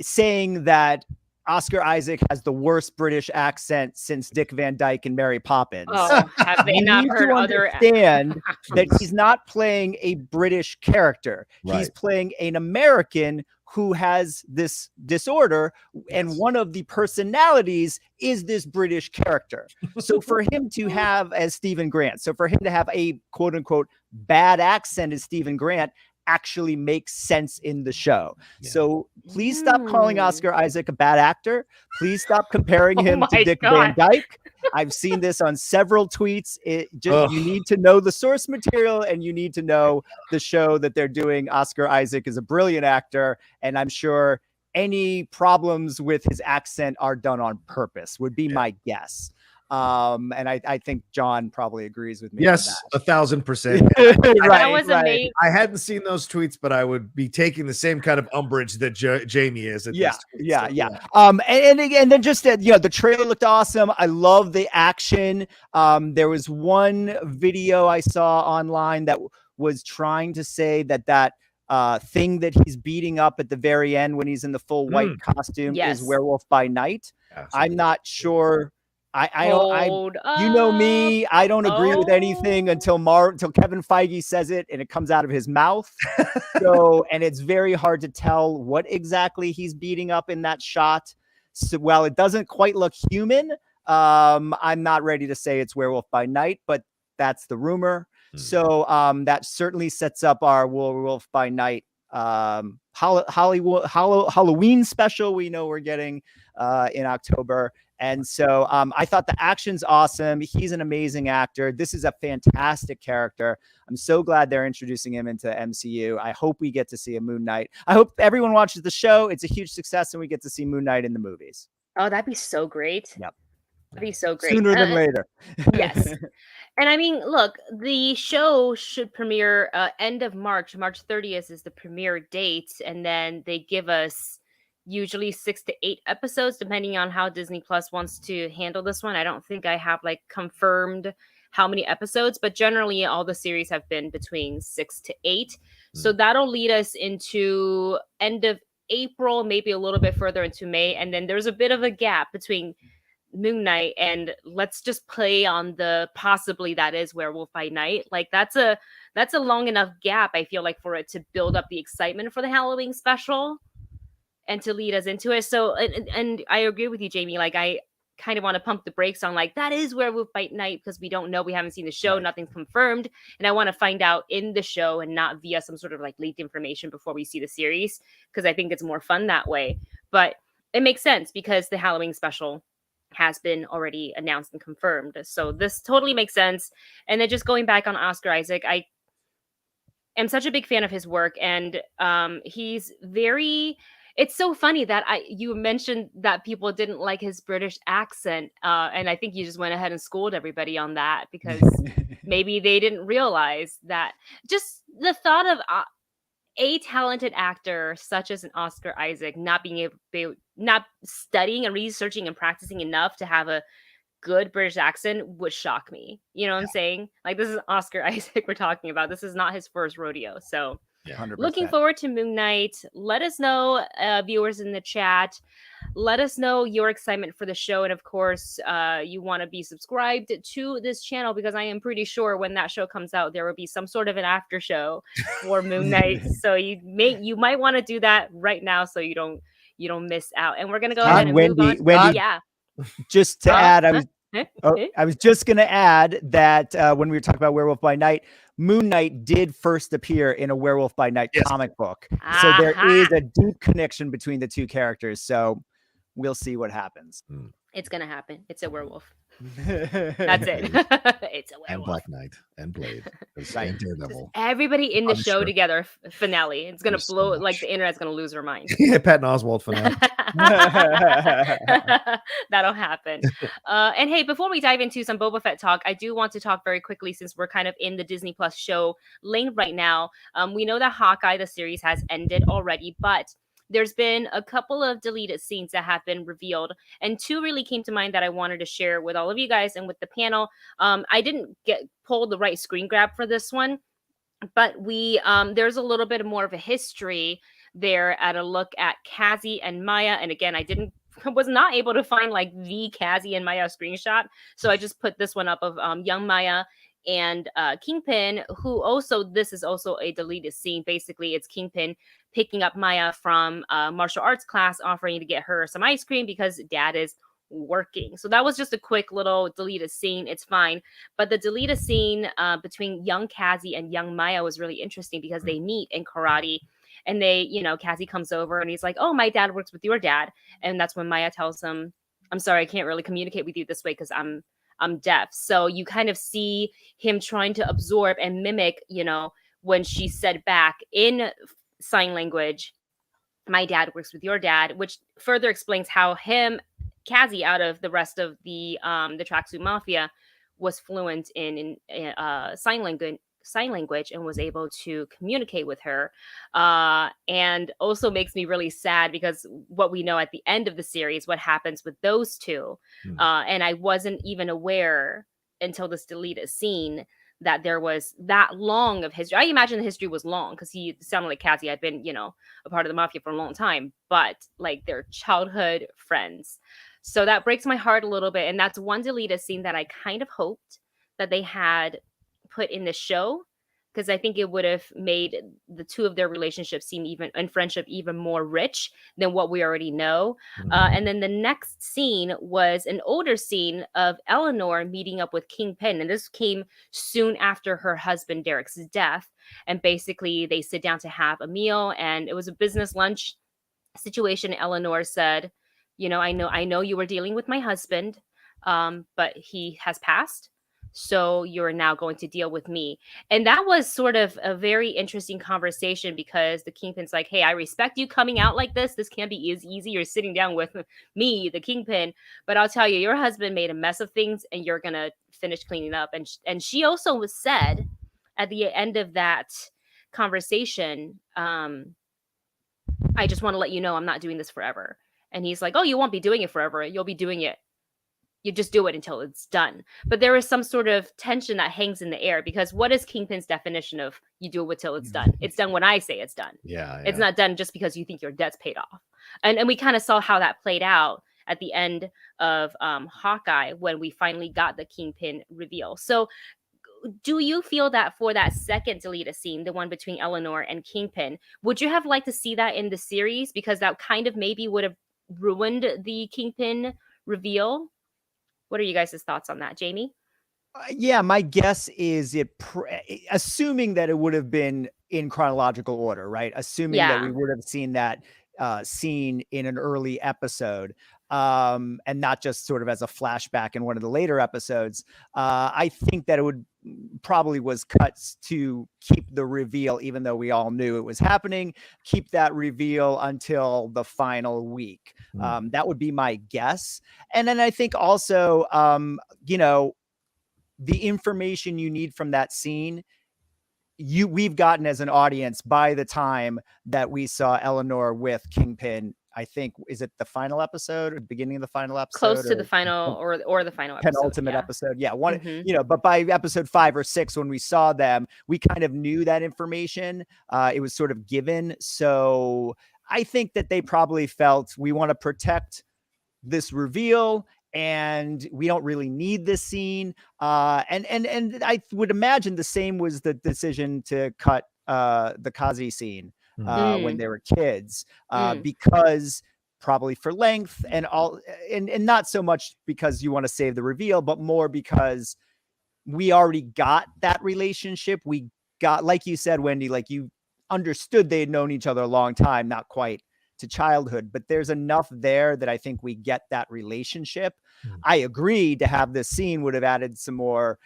saying that Oscar Isaac has the worst British accent since Dick Van Dyke and Mary Poppins. Oh, have they not heard other? Understand that he's not playing a British character. Right. He's playing an American who has this disorder, and one of the personalities is this British character. So for him to have, as Stephen Grant, so for him to have a quote unquote bad accent as Stephen Grant actually makes sense in the show. Yeah. So please stop calling Oscar Isaac a bad actor. Please stop comparing him to Dick Van Dyke. I've seen this on several tweets. You need to know the source material, and you need to know the show that they're doing. Oscar Isaac is a brilliant actor, and I'm sure any problems with his accent are done on purpose, would be my guess. And I think John probably agrees with me. Yes, 1,000%. That was amazing. I hadn't seen those tweets, but I would be taking the same kind of umbrage that Jami is. At this tweet, yeah. And then just the trailer looked awesome. I love the action. There was one video I saw online that was trying to say that thing that he's beating up at the very end when he's in the full white costume is Werewolf by Night. Absolutely. I'm not sure. You know me, I don't agree with anything until Kevin Feige says it and it comes out of his mouth. And it's very hard to tell what exactly he's beating up in that shot. So while it doesn't quite look human, I'm not ready to say it's Werewolf by Night, but that's the rumor. So that certainly sets up our Werewolf by Night Halloween special we know we're getting in October. And so I thought the action's awesome. He's an amazing actor. This is a fantastic character. I'm so glad they're introducing him into MCU. I hope we get to see a Moon Knight. I hope everyone watches the show. It's a huge success, and we get to see Moon Knight in the movies. Oh, that'd be so great. Yep. That'd be so great. Sooner than later. Yes. And I mean, look, the show should premiere end of March. March 30th is the premiere date. And then they give us usually 6 to 8 episodes, depending on how Disney Plus wants to handle this one. I don't think I have confirmed how many episodes, but generally all the series have been between 6 to 8. So that'll lead us into end of April, maybe a little bit further into May, and then there's a bit of a gap between Moon Knight and let's just play on the possibly that is Werewolf by Night. Like that's a long enough gap, I feel like, for it to build up the excitement for the Halloween special and to lead us into it. So and I agree with you, Jamie. Like I kind of want to pump the brakes on like that is Werewolf by Night because we don't know, we haven't seen the show, nothing's confirmed, and I want to find out in the show and not via some sort of like leaked information before we see the series, because I think it's more fun that way. But it makes sense because the Halloween special has been already announced and confirmed. So this totally makes sense. And then just going back on Oscar Isaac, I am such a big fan of his work, and he's very. It's so funny that you mentioned that people didn't like his British accent, and I think you just went ahead and schooled everybody on that because maybe they didn't realize that. Just the thought of a talented actor such as an Oscar Isaac not being able, not studying and researching and practicing enough to have a good British accent would shock me. You know what I'm saying? Like, this is Oscar Isaac we're talking about. This is not his first rodeo. So 100%. Looking forward to Moon Knight. Let us know, viewers in the chat. Let us know your excitement for the show. And of course, you want to be subscribed to this channel because I am pretty sure when that show comes out, there will be some sort of an after show for Moon Knight. So you might want to do that right now so you don't miss out. And we're gonna go ahead and move on. Wendy, yeah. Just to add, I was just going to add that when we were talking about Werewolf by Night, Moon Knight did first appear in a Werewolf by Night comic book. So there is a deep connection between the two characters. So we'll see what happens. It's going to happen. It's a werewolf. That's it. It's a werewolf. And Black Knight and Blade. And Daredevil. Everybody in the show together finale. It's going to blow, like the internet's going to lose their mind. Yeah, Patton Oswalt finale. That'll happen. And hey, before we dive into some Boba Fett talk, I do want to talk very quickly since we're kind of in the Disney Plus show lane right now. We know that Hawkeye, the series, has ended already, but there's been a couple of deleted scenes that have been revealed, and two really came to mind that I wanted to share with all of you guys and with the panel. I didn't pull the right screen grab for this one, but there's a little bit more of a history there at a look at Cassie and Maya. And again, was not able to find like the Cassie and Maya screenshot, so I just put this one up of young Maya and Kingpin, who also, this is also a deleted scene. Basically, it's Kingpin picking up Maya from martial arts class, offering to get her some ice cream because dad is working. So that was just a quick little deleted scene. It's fine. But the deleted scene between young Cassie and young Maya was really interesting because they meet in karate. And Cassie comes over and he's like, oh, my dad works with your dad. And that's when Maya tells him, I'm sorry, I can't really communicate with you this way because I'm deaf. So you kind of see him trying to absorb and mimic, when she said back in sign language, my dad works with your dad, which further explains how Cassie, out of the rest of the Tracksuit Mafia, was fluent in sign language and was able to communicate with her, and also makes me really sad because what we know at the end of the series, what happens with those two, and I wasn't even aware until this deleted scene that there was that long of history. I imagine the history was long because he sounded like Cassie had been, a part of the Mafia for a long time, but like they're childhood friends. So that breaks my heart a little bit, and that's one deleted scene that I kind of hoped that they had put in the show, because I think it would have made the two of their relationships and friendship even more rich than what we already know. And then the next scene was an older scene of Eleanor meeting up with Kingpin, and this came soon after her husband Derek's death. And basically, they sit down to have a meal, and it was a business lunch situation. Eleanor said, I know you were dealing with my husband, but he has passed. So you're now going to deal with me. And that was sort of a very interesting conversation because the Kingpin's like, hey, I respect you coming out like this. This can't be as easy. You're sitting down with me, the Kingpin. But I'll tell you, your husband made a mess of things and you're going to finish cleaning up. And she also said at the end of that conversation, I just want to let you know I'm not doing this forever. And he's like, oh, you won't be doing it forever. You'll be doing it you just do it until it's done. But there is some sort of tension that hangs in the air, because what is Kingpin's definition of you do it till it's done? It's done when I say it's done. Yeah. It's not done just because you think your debt's paid off. And we kind of saw how that played out at the end of Hawkeye, when we finally got the Kingpin reveal. So do you feel that for that second deleted scene, the one between Eleanor and Kingpin, would you have liked to see that in the series? Because that kind of maybe would have ruined the Kingpin reveal. What are you guys' thoughts on that, Jami? Yeah, my guess is assuming that it would have been in chronological order, right? Assuming that we would have seen that scene in an early episode, and not just sort of as a flashback in one of the later episodes. I think that it would probably was cut to keep the reveal, even though we all knew it was happening, keep that reveal until the final week. That would be my guess. And then I think also, the information you need from that scene, we've gotten as an audience by the time that we saw Eleanor with Kingpin. I think, is it the final episode or the beginning of the final episode? Close to the final or the final episode. Penultimate episode. Yeah. One, but by episode 5 or 6, when we saw them, we kind of knew that information. It was sort of given. So I think that they probably felt we want to protect this reveal, and we don't really need this scene. And I would imagine the same was the decision to cut the Kazi scene when they were kids, because probably for length and all, and not so much because you want to save the reveal, but more because we already got that relationship. We got, like you said, Wendy, like you understood they had known each other a long time, not quite to childhood, but there's enough there that I think we get that relationship. I agree, to have this scene would have added some more,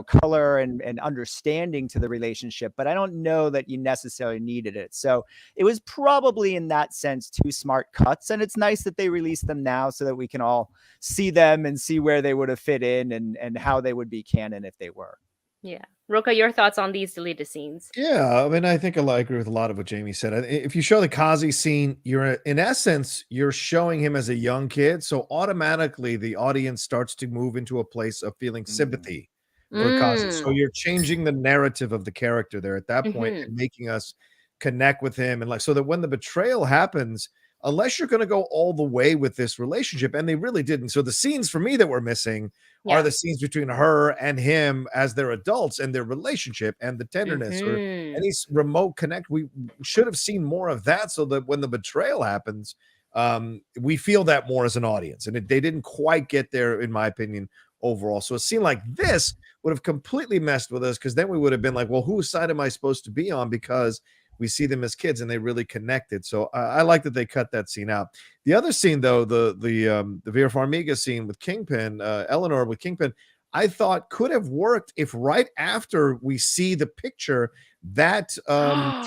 color and understanding to the relationship, but I don't know that you necessarily needed it. So it was probably in that sense 2 smart cuts, and it's nice that they released them now so that we can all see them and see where they would have fit in and how they would be canon if they were. Yeah. Rocha, your thoughts on these deleted scenes? Yeah, I mean, I think I agree with a lot of what Jami said. If you show the Kazi scene, you're showing him as a young kid, so automatically the audience starts to move into a place of feeling sympathy for Kazi. So you're changing the narrative of the character there at that point and making us connect with him, and so that when the betrayal happens, unless you're going to go all the way with this relationship, and they really didn't. So the scenes for me that were missing are the scenes between her and him as they're adults, and their relationship and the tenderness or any remote connect. We should have seen more of that, so that when the betrayal happens, we feel that more as an audience. And they didn't quite get there, in my opinion, overall. So it seemed like this would have completely messed with us, because then we would have been like, well, whose side am I supposed to be on? Because we see them as kids and they really connected. So I like that they cut that scene out. The other scene, though, the Vera Farmiga scene with Kingpin, Eleanor with Kingpin, I thought could have worked if right after we see the picture that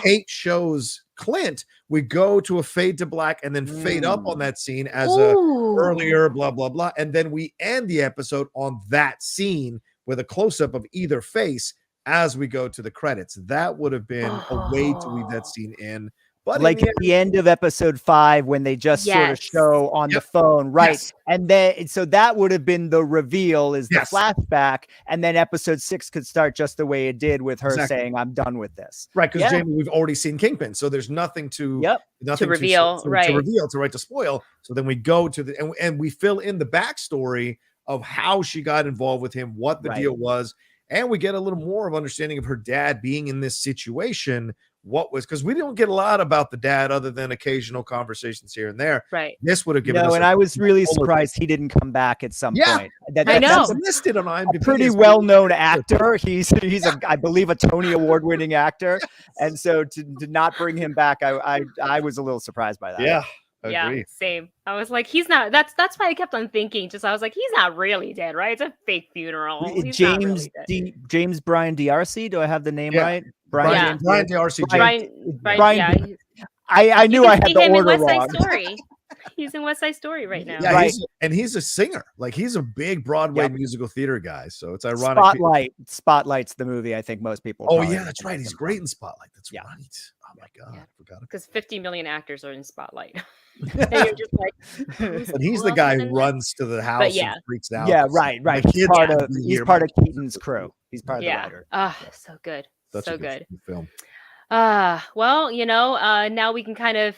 Kate shows Clint, we go to a fade to black and then fade up on that scene as a earlier blah, blah, blah. And then we end the episode on that scene with a close-up of either face as we go to the credits. That would have been a way to weave that scene in. But like at the end of episode 5, when they just sort of show on the phone, right? And then, so that would have been the reveal, is the flashback. And then episode 6 could start just the way it did, with her saying, I'm done with this. Right. Because Jami, we've already seen Kingpin. So there's nothing to, nothing to reveal, to spoil. So then we go to the, and we fill in the backstory of how she got involved with him, what the deal was. And we get a little more of understanding of her dad being in this situation. What was, because we don't get a lot about the dad other than occasional conversations here and there. Right. This would have given us. And I was really surprised he didn't come back at some point. I know. Missed it on IMDb. A pretty well-known actor. He's I believe a Tony Award-winning actor. And so to not bring him back, I was a little surprised by that. Yeah. Yeah, same. I was like, he's not. That's why I kept on thinking. I was like, he's not really dead, right? It's a fake funeral. He's James Brian D'Arcy. Do I have the name right? Brian D'Arcy. Brian. I knew I had the order wrong. Story. He's in West Side Story right now. Yeah, he's a singer. Like, he's a big Broadway musical theater guy. So it's ironic. Spotlight's the movie I think most people. Oh yeah, that's right. He's great in Spotlight. That's right. Oh my God, I forgot. Because 50 million actors are in spotlight. And you're just like, who's But he's the guy who in that? runs to the house But yeah. and freaks out. Yeah, right. My He's kids part will of be he's here. part My of kids Keaton's will be crew. here. He's part of the writer. So good. Such So a good. film. Well, now we can kind of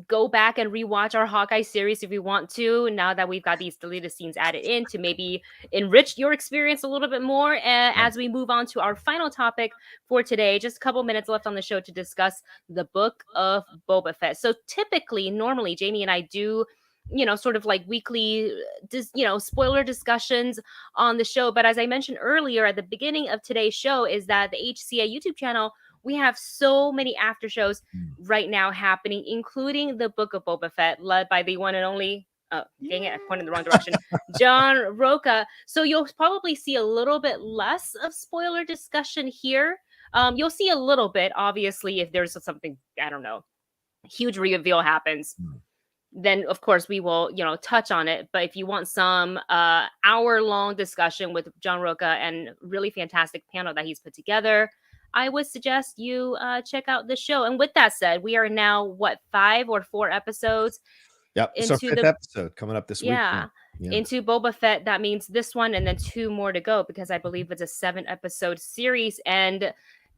go back and rewatch our Hawkeye series if we want to, now that we've got these deleted scenes added in to maybe enrich your experience a little bit more. As we move on to our final topic for today, just a couple minutes left on the show to discuss the Book of Boba Fett. So normally, Jami and I do sort of like weekly, spoiler discussions on the show. But as I mentioned earlier at the beginning of today's show, is that the HCA YouTube channel, we have so many after shows right now happening, including the Book of Boba Fett, led by the one and only, dang it, I pointed in the wrong direction, John Rocha. So you'll probably see a little bit less of spoiler discussion here. You'll see a little bit, obviously, if there's something, I don't know, huge reveal happens. Then of course we will, touch on it. But if you want some hour-long discussion with John Rocha and really fantastic panel that he's put together, I would suggest you check out the show. And with that said, we are now 5 or 4 episodes. Yep, it's our 5th episode coming up this week. Yeah, into Boba Fett. That means this one and then 2 more to go, because I believe it's a 7-episode series. And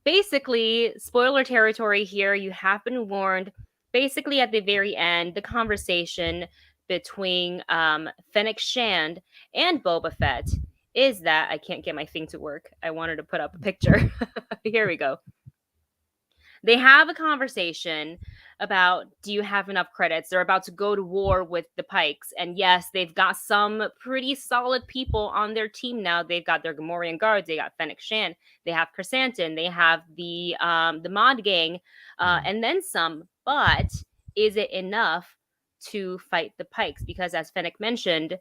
basically, spoiler territory here. You have been warned. Basically, at the very end, the conversation between Fennec Shand and Boba Fett is that I can't get my thing to work. I wanted to put up a picture. Here we go. They have a conversation about, do you have enough credits? They're about to go to war with the Pikes. And yes, they've got some pretty solid people on their team now. They've got their Gamorrean guards. They got Fennec Shand. They have Chrysanthemum. They have the Mod Gang, and then some. But is it enough to fight the Pikes? Because as Fennec mentioned,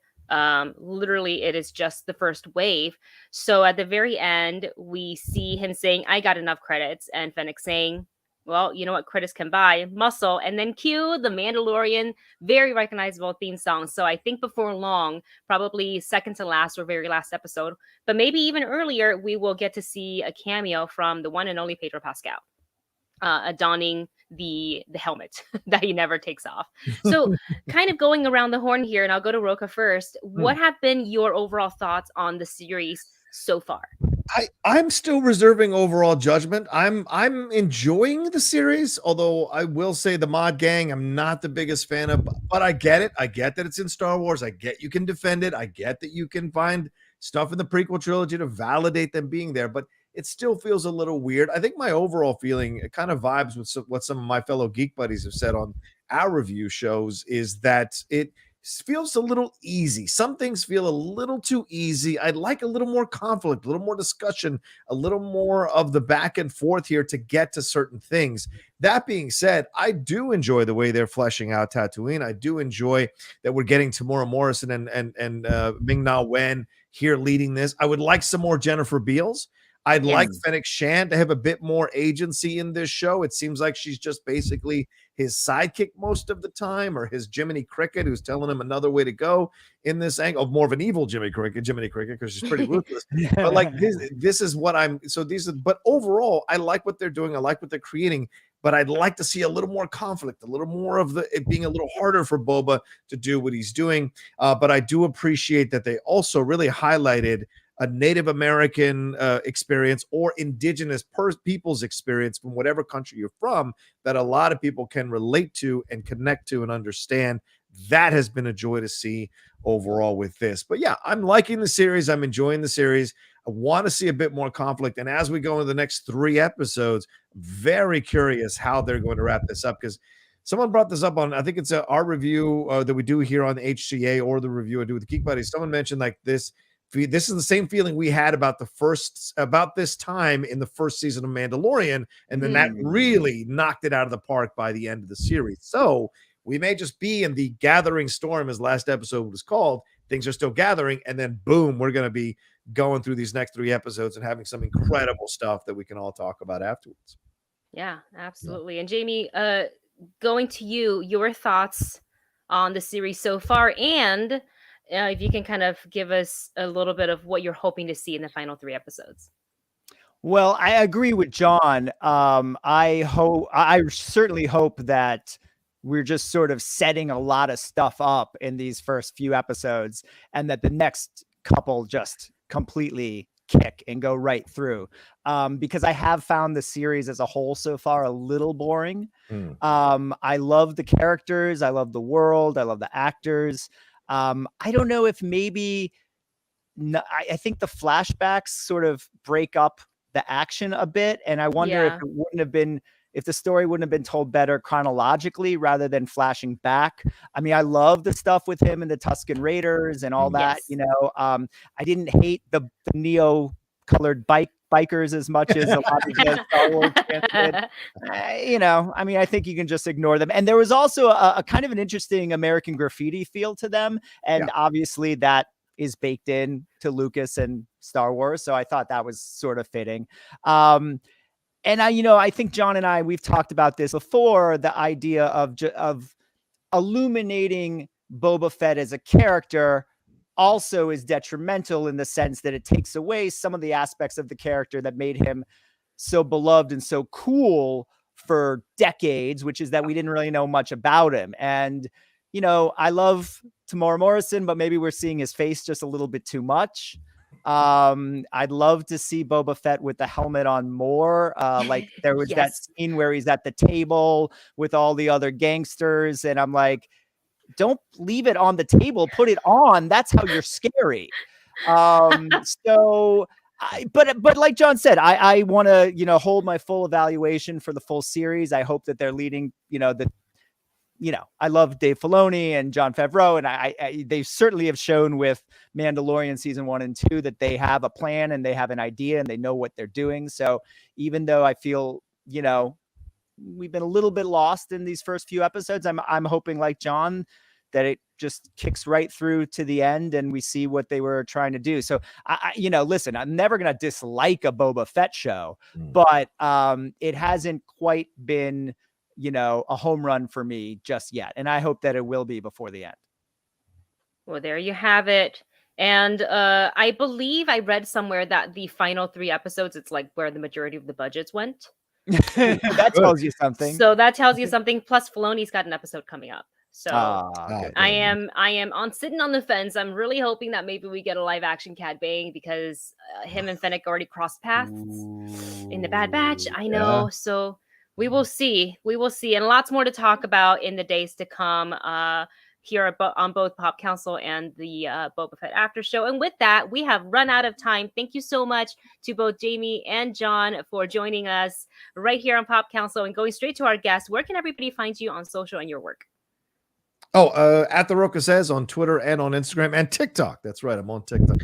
literally it is just the first wave. So at the very end, we see him saying, I got enough credits, and Fennec saying, well, you know what credits can buy? Muscle. And then cue the Mandalorian, very recognizable theme song. So I think before long, probably second to last or very last episode, but maybe even earlier, we will get to see a cameo from the one and only Pedro Pascal, donning the helmet that he never takes off. So kind of going around the horn here, and I'll go to Rocha first. What have been your overall thoughts on the series so far? I'm still reserving overall judgment. I'm enjoying the series, although I will say the Mod Gang I'm not the biggest fan of, but I get it. I get that it's in Star Wars. I get you can defend it. I get that you can find stuff in the prequel trilogy to validate them being there, but it still feels a little weird. I think my overall feeling, it kind of vibes with what some of my fellow geek buddies have said on our review shows, is that it feels a little easy. Some things feel a little too easy. I'd like a little more conflict, a little more discussion, a little more of the back and forth here to get to certain things. That being said, I do enjoy the way they're fleshing out Tatooine. I do enjoy that we're getting Tamora Morrison and Ming-Na Wen here leading this. I would like some more Jennifer Beals. I'd like Fennec Shand to have a bit more agency in this show. It seems like she's just basically his sidekick most of the time, or his Jiminy Cricket, who's telling him another way to go in this angle. More of an evil Jiminy Cricket, because she's pretty ruthless. But like this is what but overall, I like what they're doing. I like what they're creating, but I'd like to see a little more conflict, a little more of it being a little harder for Boba to do what he's doing. But I do appreciate that they also really highlighted a Native American experience or indigenous people's experience from whatever country you're from that a lot of people can relate to and connect to and understand. That has been a joy to see overall with this. But yeah, I'm liking the series. I'm enjoying the series. I want to see a bit more conflict. And as we go into the next 3 episodes, very curious how they're going to wrap this up, because someone brought this up on, I think it's our review that we do here on the HCA, or the review I do with the Geek Buddies. Someone mentioned like this is the same feeling we had about this time in the first season of Mandalorian, and then that really knocked it out of the park by the end of the series. So we may just be in the gathering storm, as last episode was called. Things are still gathering, and then boom, we're going to be going through these next 3 episodes and having some incredible stuff that we can all talk about afterwards. Yeah, absolutely. Yeah. And Jami, going to you, your thoughts on the series so far, and if you can kind of give us a little bit of what you're hoping to see in the final 3 episodes. Well, I agree with John. I certainly hope that we're just sort of setting a lot of stuff up in these first few episodes, and that the next couple just completely kick and go right through. Because I have found the series as a whole so far a little boring. I love the characters, I love the world, I love the actors. I don't know if maybe I think the flashbacks sort of break up the action a bit, and I wonder if Yeah. it wouldn't have been if the story wouldn't have been told better chronologically rather than flashing back. I mean, I love the stuff with him and the Tusken Raiders and all that. Yes. You know, I didn't hate the Neo colored bikers as much as a lot of the Star Wars fans did. You know, I mean, I think you can just ignore them. And there was also a kind of an interesting American Graffiti feel to them, and obviously that is baked in to Lucas and Star Wars. So I thought that was sort of fitting. And I think John and I, we've talked about this before, the idea of illuminating Boba Fett as a character also is detrimental in the sense that it takes away some of the aspects of the character that made him so beloved and so cool for decades, which is that we didn't really know much about him. And I love Tamora Morrison, but maybe we're seeing his face just a little bit too much. I'd love to see Boba Fett with the helmet on more. Like there was that scene where he's at the table with all the other gangsters, and I'm like, don't leave it on the table, put it on. That's how you're scary. So but like John said, I want to, hold my full evaluation for the full series. I hope that they're leading, I love Dave Filoni and Jon Favreau, and they certainly have shown with Mandalorian season 1 and 2 that they have a plan and they have an idea and they know what they're doing. So even though I feel, we've been a little bit lost in these first few episodes, I'm hoping, like John, that it just kicks right through to the end and we see what they were trying to do. So listen, I'm never going to dislike a Boba Fett show, but it hasn't quite been, a home run for me just yet. And I hope that it will be before the end. Well, there you have it. And I believe I read somewhere that the final 3 episodes, it's like where the majority of the budgets went. That tells you something. So that tells you something. Plus, Filoni's got an episode coming up. So okay. I am sitting on the fence. I'm really hoping that maybe we get a live action Cad Bane, because him and Fennec already crossed paths in the Bad Batch. I know. Yeah. So we will see. We will see. And lots more to talk about in the days to come here on both Pop Council and the Boba Fett After Show. And with that, we have run out of time. Thank you so much to both Jami and John for joining us right here on Pop Council. And going straight to our guest, where can everybody find you on social and your work? At the Rocha Says on Twitter and on Instagram and TikTok. That's right, I'm on TikTok.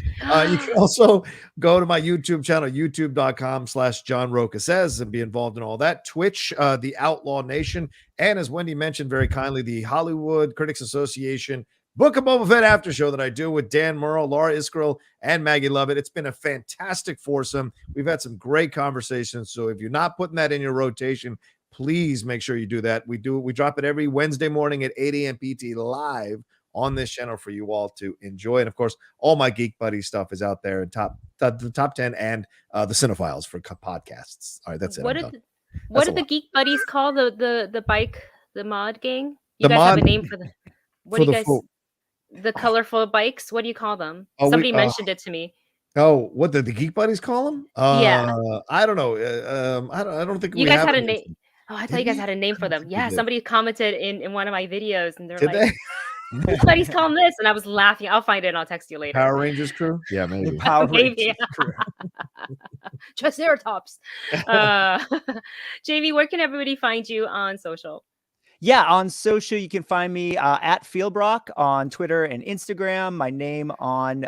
You can also go to my YouTube channel, youtube.com/John Rocha Says, and be involved in all that. Twitch, the Outlaw Nation, and as Wendy mentioned very kindly, the Hollywood Critics Association Book of Boba Fett After Show that I do with Dan Murrow, Laura Iskrell, and Maggie Lovett. It's been a fantastic foursome. We've had some great conversations. So if you're not putting that in your rotation, please make sure you do that. We drop it every Wednesday morning at 8 a.m. PT live on this channel for you all to enjoy. And of course, all my Geek Buddy stuff is out there in the top 10 and the Cinephiles for podcasts. All right, that's it. What did the Geek Buddies call the bike, the mod gang? You guys have a name for the the colorful bikes? What do you call them? Somebody mentioned it to me. Oh, what did the Geek Buddies call them? Yeah. I don't know. I don't think you guys had a name. Oh, I thought you guys had a name for them. Yeah, somebody commented in one of my videos, and they're like, "Buddies call them this," and I was laughing. I'll find it and I'll text you later. Power Rangers crew? Yeah, maybe. Power Rangers crew. Triceratops. Jami, where can everybody find you on social? Yeah, on social, you can find me at Philbrick on Twitter and Instagram. My name on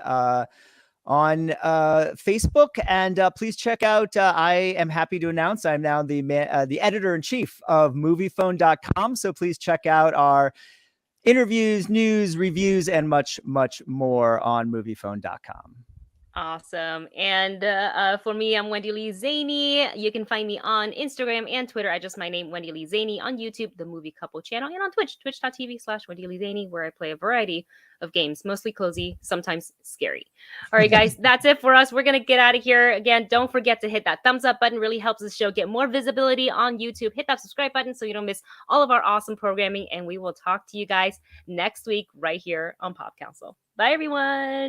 Facebook, and please check out, I am happy to announce I'm now the editor-in-chief of MoviePhone.com, so please check out our interviews, news, reviews, and much, much more on MoviePhone.com. Awesome. And for me, I'm Wendy Lee Szany. You can find me on Instagram and Twitter at just my name, Wendy Lee Szany, on YouTube, the Movie Couple channel, and on Twitch, twitch.tv/Wendy Lee Szany, where I play a variety of games, mostly cozy, sometimes scary. All right, guys, that's it for us. We're going to get out of here. Again, don't forget to hit that thumbs up button. Really helps the show get more visibility on YouTube. Hit that subscribe button so you don't miss all of our awesome programming. And we will talk to you guys next week right here on Pop Council. Bye, everyone.